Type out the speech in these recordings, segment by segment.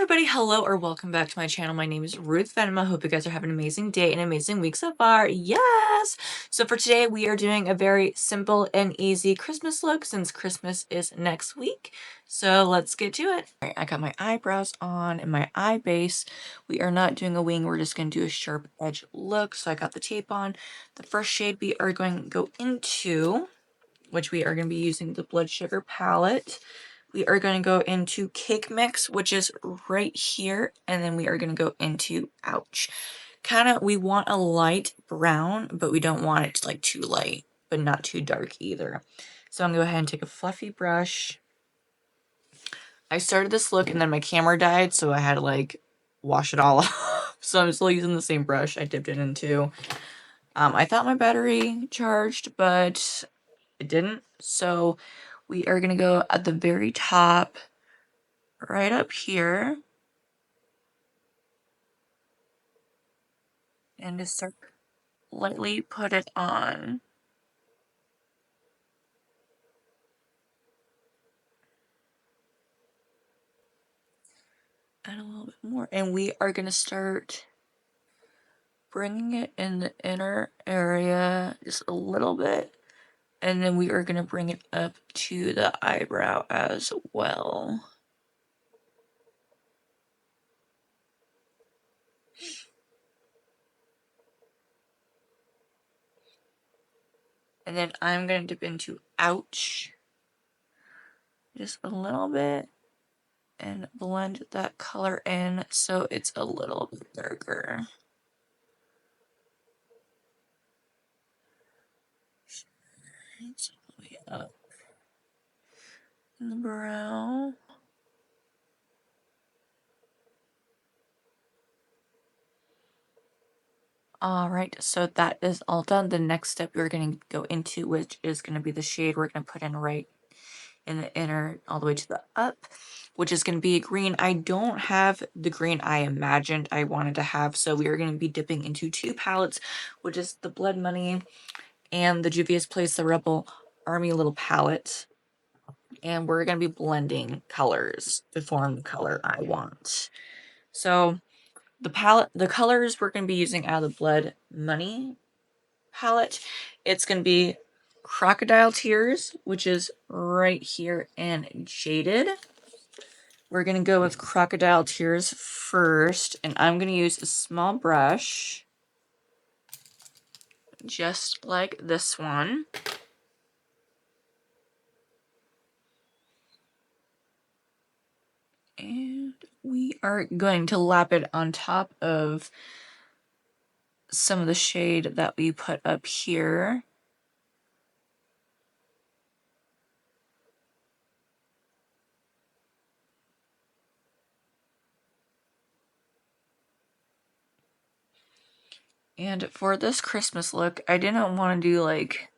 everybody, hello or welcome back to my channel. My name is Ruth Venom. I hope you guys are having an amazing day and an amazing week so far. Yes! So for today we are doing a very simple and easy Christmas look since Christmas is next week. So let's get to it. Alright, I got my eyebrows on and my eye base. We are not doing a wing, we're just going to do a sharp edge look. So I got the tape on. The first shade we are going to go into, which we are going to be using the Blood Sugar palette. We are going to go into Cake Mix, which is right here, and then we are going to go into Ouch. We want a light brown, but we don't want it like too light, but not too dark either. So I'm going to go ahead and take a fluffy brush. I started this look and then my camera died, so I had to like wash it all off. So I'm still using the same brush I dipped it into. I thought my battery charged, but it didn't. So we are going to go at the very top, right up here, and just start lightly put it on. And a little bit more. And we are going to start bringing it in the inner area just a little bit. And then we are going to bring it up to the eyebrow as well. And then I'm going to dip into Ouch just a little bit and blend that color in so it's a little bit darker. It's all the way up in the brow. Alright, so that is all done. The next step we're going to go into, which is going to be the shade we're going to put in right in the inner, all the way to the up, which is going to be green. I don't have the green I imagined I wanted to have, so we are going to be dipping into two palettes, which is the Blood Money and the Juvia's Place the Rebel Army little palette. And we're going to be blending colors to form the color I want. So the colors we're going to be using out of the Blood Money palette, it's going to be Crocodile Tears, which is right here, and Jaded. We're going to go with Crocodile Tears first, and I'm going to use a small brush, just like this one. And we are going to lap it on top of some of the shade that we put up here. And for this Christmas look, I didn't want to do like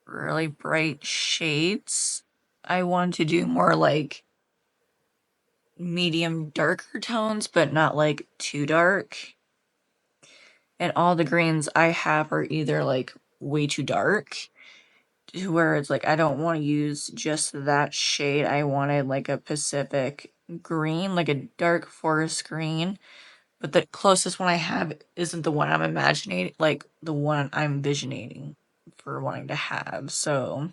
really bright shades. I wanted to do more like medium darker tones, but not like too dark. And all the greens I have are either like way too dark to where it's like I don't want to use just that shade. I wanted like a Pacific green, like a dark forest green. But the closest one I have isn't the one I'm imagining, like the one I'm visioning for wanting to have. So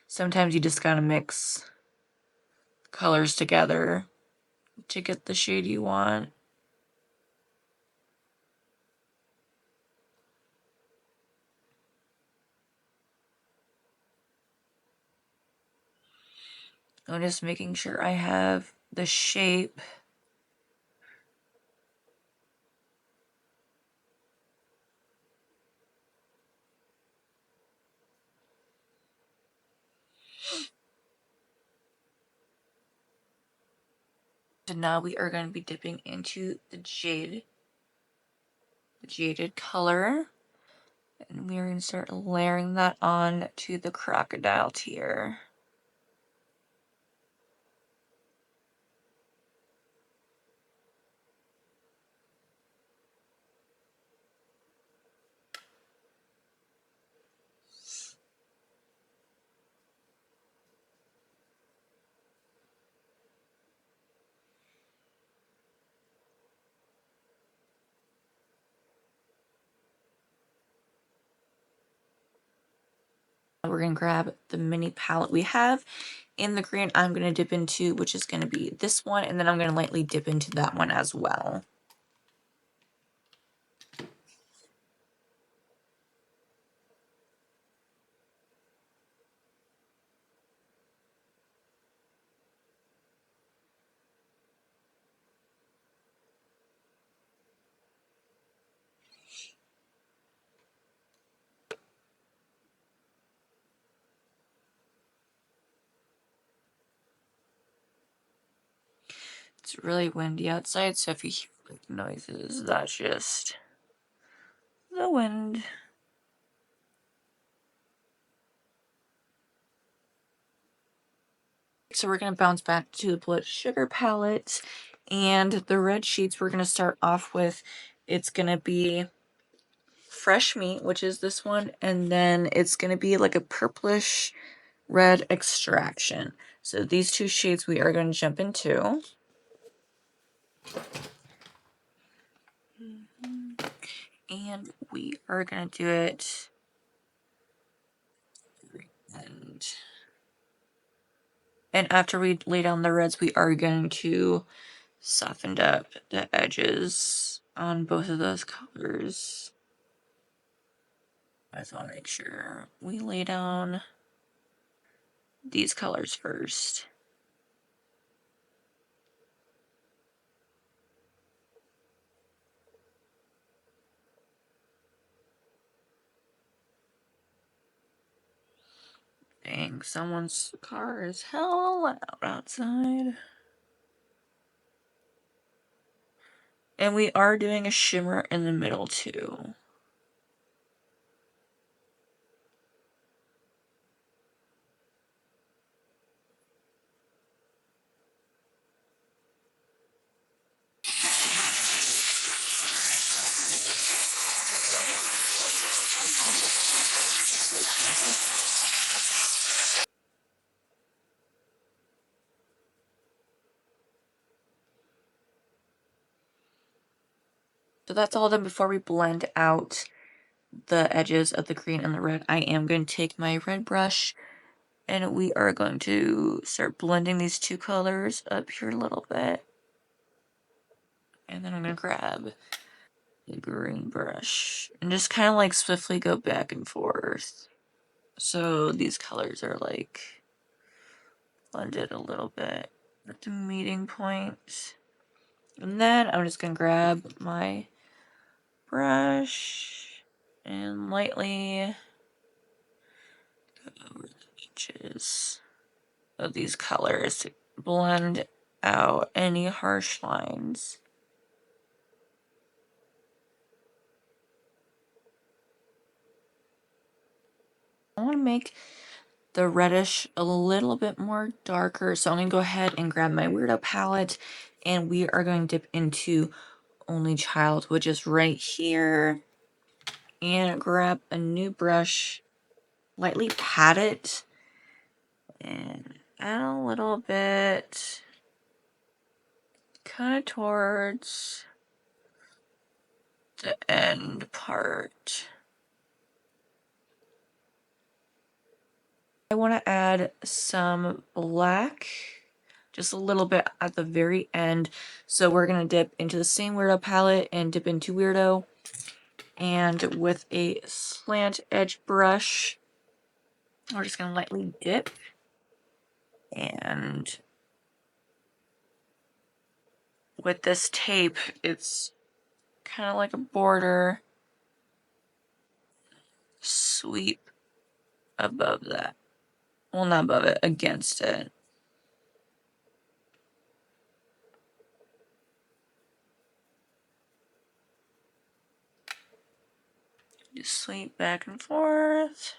sometimes you just gotta mix colors together to get the shade you want. I'm just making sure I have the shape. So now we are going to be dipping into the jaded color. And we're going to start layering that on to the crocodile tear. gonna grab the mini palette we have. In the green, I'm gonna dip into, which is gonna be this one, and then I'm gonna lightly dip into that one as well. It's really windy outside, so if you hear like noises, that's just the wind. So we're going to bounce back to the Blood Sugar palette, and the red sheets we're going to start off with, it's going to be Fresh Meat, which is this one, and then it's going to be like a purplish red Extraction. So these two shades we are going to jump into. And we are going to do it. And after we lay down the reds, we are going to soften up the edges on both of those colors. I just want to make sure we lay down these colors first. Dang, someone's car is hella loud outside. And we are doing a shimmer in the middle too. So that's all done. Before we blend out the edges of the green and the red, I am going to take my red brush and we are going to start blending these two colors up here a little bit. And then I'm going to grab the green brush and just kind of like swiftly go back and forth. So these colors are like blended a little bit at the meeting point. And then I'm just going to grab my brush and lightly go over the edges of these colors to blend out any harsh lines. I want to make the reddish a little bit more darker, so I'm going to go ahead and grab my Weirdo palette, and we are going to dip into Only Child, which is right here, and grab a new brush, lightly pat it, and add a little bit kind of towards the end part. I want to add some black, just a little bit at the very end. So we're going to dip into the same Weirdo palette and dip into Weirdo. And with a slant edge brush, we're just going to lightly dip. And with this tape, it's kind of like a border sweep above that. Well, not above it, against it. Just sweep back and forth.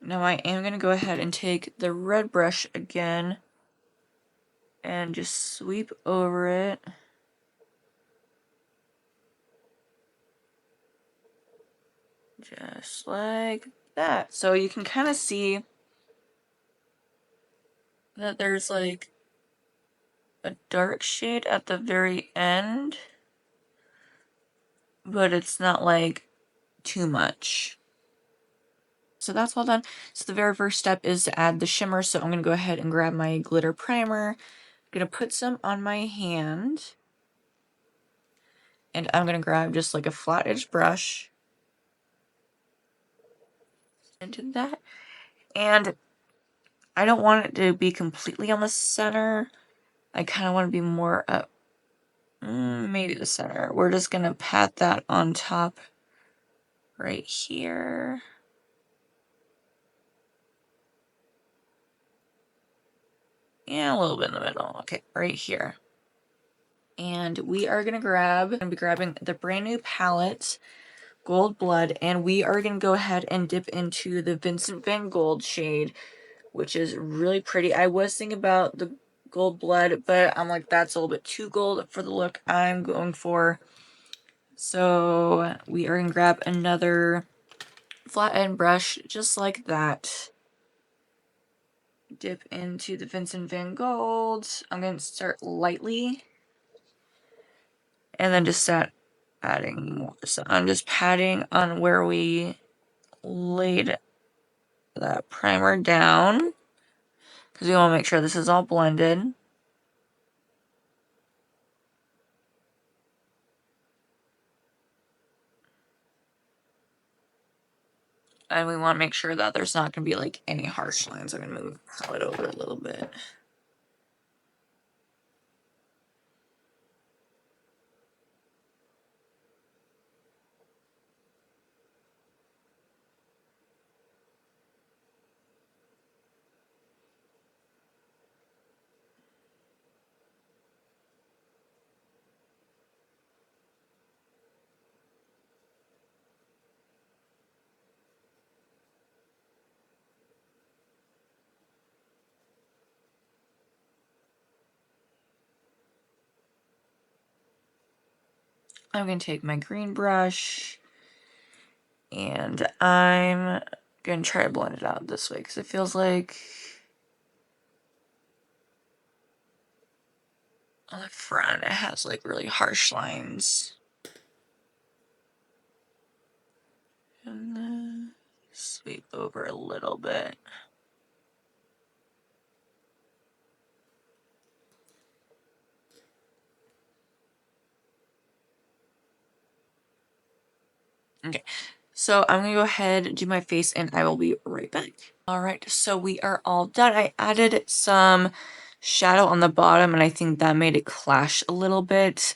Now I am going to go ahead and take the red brush again and just sweep over it. Just like that. So you can kind of see that there's like a dark shade at the very end, but it's not like too much. So that's all done. So the very first step is to add the shimmer. So I'm going to go ahead and grab my glitter primer. I'm going to put some on my hand. And I'm going to grab just like a flat edge brush. Into that. And I don't want it to be completely on the center. I kind of want to be more up, maybe the center. We're just going to pat that on top right here. And a little bit in the middle. Okay, right here. And we are going to be grabbing the brand new palette, Gold Blood, and we are going to go ahead and dip into the Vincent Van Gogh shade, which is really pretty. I was thinking about the Gold Blood, but I'm like, that's a little bit too gold for the look I'm going for. So we are going to grab another flat end brush, just like that. Dip into the Vincent Van Gogh. I'm going to start lightly. And then just start adding more. So I'm just patting on where we laid that primer down, because we want to make sure this is all blended. And we want to make sure that there's not going to be like any harsh lines. I'm going to move the palette over a little bit. I'm going to take my green brush and I'm going to try to blend it out this way, because it feels like on the front it has like really harsh lines. And then sweep over a little bit. Okay, so I'm gonna go ahead and do my face and I will be right back. Alright, so we are all done. I added some shadow on the bottom and I think that made it clash a little bit.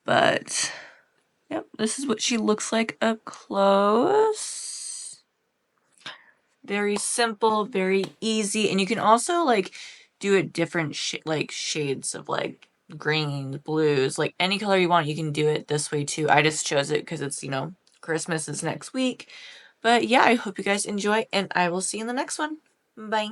But, yep, this is what she looks like up close. Very simple, very easy. And you can also, like, do it different shades of, like, greens, blues. Like, any color you want, you can do it this way, too. I just chose it because it's, you know, Christmas is next week. But, yeah, I hope you guys enjoy, and I will see you in the next one. Bye.